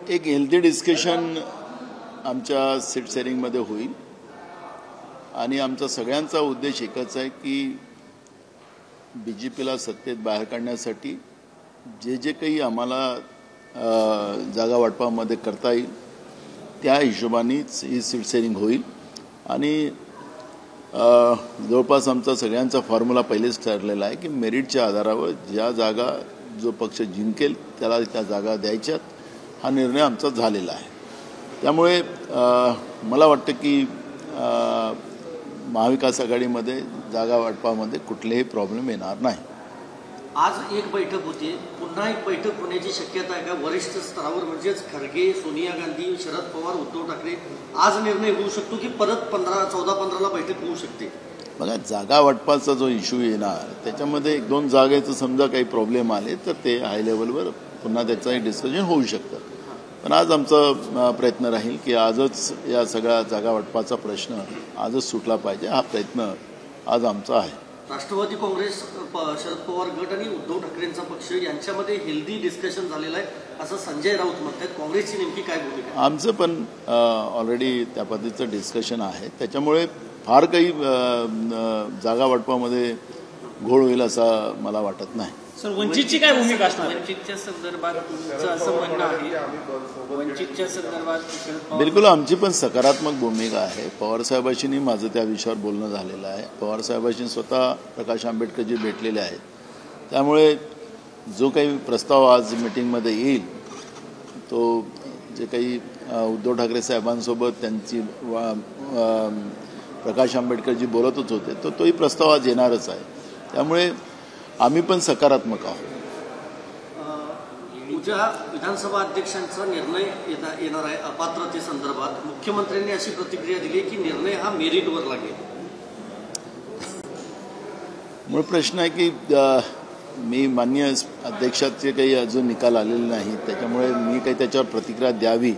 एक healthy discussion आमच्या seat शेअरिंगमध्ये होईल आणि आमचा सगळ्यांचा उद्देश एकच आहे की बीजेपीला सत्तेत बाहेर काढण्यासाठी जे काही आम्हाला जागा वाटपामध्ये करता येईल त्या हिशोबानेच ही सीट शेअरिंग होईल आणि जवळपास आमचा सगळ्यांचा फॉर्म्युला पहिलेच ठरलेला आहे की मेरिटच्या आधारावर ज्या जागा जो पक्ष जिंकेल त्याला त्या जागा द्यायच्यात हा निर्णय आमचा झालेला आहे। त्यामुळे मला वाटतं की महाविकास आघाडीमध्ये जागा वाटपामध्ये कुठलेही प्रॉब्लेम येणार नाही। आज एक बैठक होती, पुन्हा एक बैठक होण्याची शक्यता आहे का? वरिष्ठ स्तरावर म्हणजेच खरगे, सोनिया गांधी, शरद पवार, उद्धव ठाकरे आज निर्णय होऊ शकतो की परत 14-15ला बैठक होऊ शकते? बघा, जागा वाटपाचा जो इश्यू येणार त्याच्यामध्ये एक दोन जागेचं समजा काही प्रॉब्लेम आले तर ते हाय लेवलवर पुन्हा त्याचं डिस्कशन होऊ शकतं। पण आज आमचा प्रयत्न राहील की आजच या सगळ्या जागा वाटपाचा प्रश्न आजच सुटला पाहिजे, हा प्रयत्न आज आमचा आहे। राष्ट्रवादी काँग्रेस, शरद पवार गट आणि उद्धव ठाकरेंचा पक्ष यांच्यामध्ये हेल्दी डिस्कशन झालेलं आहे असं संजय राऊत म्हणतात। काँग्रेसची नेमकी काय भूमिका? आमचं पण ऑलरेडी त्या पद्धतीचं डिस्कशन आहे, त्याच्यामुळे फार काही जागा वाटपामध्ये घोळ होईल असं मला वाटत नाही। सर, वंचितची काय भूमिका असणार? वंचितच्या संदर्भात तुमचं असं म्हणणं आहे, वंचितच्या संदर्भात बिलकुल आमची पण सकारात्मक भूमिका आहे। पवारसाहेबांशी माझं त्या विषयावर बोलणं झालेलं आहे। पवारसाहेबांशी स्वतः प्रकाश आंबेडकरजी भेटलेले आहेत, त्यामुळे जो काही प्रस्ताव आज मीटिंगमध्ये येईल तो जे काही उद्धव ठाकरे साहेबांसोबत त्यांची प्रकाश आंबेडकरजी बोलतच होते तो तोही प्रस्ताव आज येणारच आहे, त्यामुळे आम्ही पण सकारात्मक आहोत। उद्या विधानसभा अध्यक्षांचा निर्णय येणार आहे अपात्रतेसंदर्भात। मुख्यमंत्र्यांनी अशी प्रतिक्रिया दिली की निर्णय हा मेरिटवर लागेल। मूळ प्रश्न आहे की मी माननीय अध्यक्षाचे काही अजून निकाल आलेले नाही, त्याच्यामुळे मी काही त्याच्यावर प्रतिक्रिया द्यावी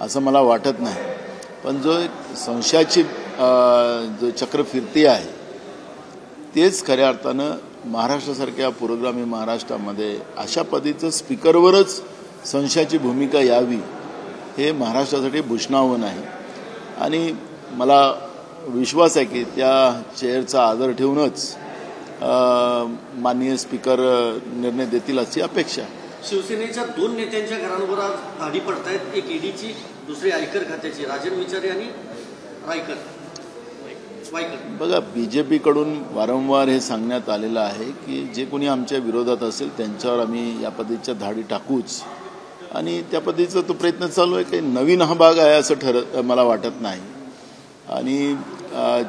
असं मला वाटत नाही। पण जो एक संशयाची जो चक्र फिरती आहे तेच खऱ्या अर्थानं महाराष्ट्रासारख्या पुरोगामी महाराष्ट्रामध्ये अशा पद्धतीचं स्पीकरवरच संशयाची भूमिका यावी हे महाराष्ट्रासाठी भूषणावं नाही आणि मला विश्वास आहे की त्या चेअरचा आदर ठेवूनच माननीय स्पीकर निर्णय देतील अशी अपेक्षा। शिवसेनेच्या दोन नेत्यांच्या घरांवर आज धाडी पडतायत, एक ईडीची, दुसरी आयकर खात्याची, राजन विचारे आणि बघा, बीजेपीकडून वारंवार हे सांगण्यात आलेलं आहे की जे कोणी आमच्या विरोधात असेल त्यांच्यावर आम्ही या पद्धतीच्या धाडी टाकूच आणि त्या पद्धतीचा तो प्रयत्न चालू आहे। काही नवीन हा भाग आहे असं मला वाटत नाही आणि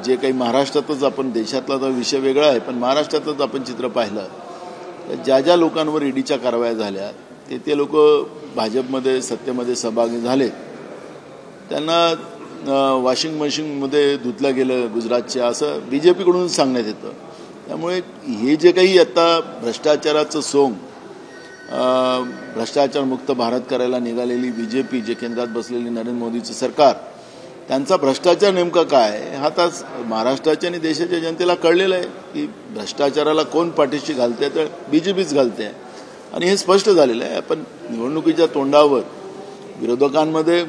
जे काही महाराष्ट्रातच आपण, देशातला तर विषय वेगळा आहे पण महाराष्ट्रातच आपण चित्र पाहिलं तर ज्या लोकांवर ईडीच्या कारवाया झाल्या ते लोक भाजपमध्ये सत्तेमध्ये सहभागी झाले, त्यांना वॉशिंग मशीनमध्ये धुतलं गेलं गुजरातच्या असं बीजेपीकडून सांगण्यात येतं। त्यामुळे हे जे काही आता भ्रष्टाचाराचं सोंग, भ्रष्टाचारमुक्त भारत करायला निघालेली बीजेपी, जे केंद्रात बसलेली नरेंद्र मोदीचं सरकार, त्यांचा भ्रष्टाचार नेमका काय हा आता महाराष्ट्राच्या आणि देशाच्या जनतेला कळलेलं आहे की भ्रष्टाचाराला कोण पाठीशी घालते तर बीजेपीच घालते आहे आणि हे स्पष्ट झालेलं आहे। आपण निवडणुकीच्या तोंडावर विरोधकांमध्ये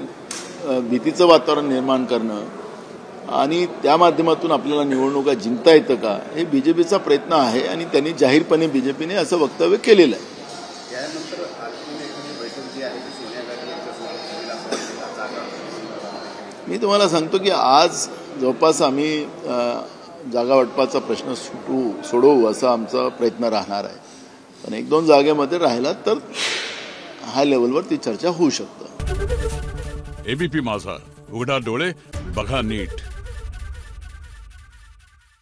भीतीचं वातावरण निर्माण करणं आणि त्या माध्यमातून आपल्याला निवडणुका जिंकता येतं का हे बीजेपीचा प्रयत्न आहे आणि त्यांनी जाहीरपणे बीजेपीने असं वक्तव्य केलेलं आहे। मी तुम्हाला सांगतो की आज जवळपास आम्ही जागा वाटपाचा प्रश्न सोडवू असा आमचा प्रयत्न राहणार आहे, पण एक दोन जागेमध्ये राहिला तर हाय लेवलवर ती चर्चा होऊ शकते। एबीपी माझा, उघडा डोळे बघा नीट।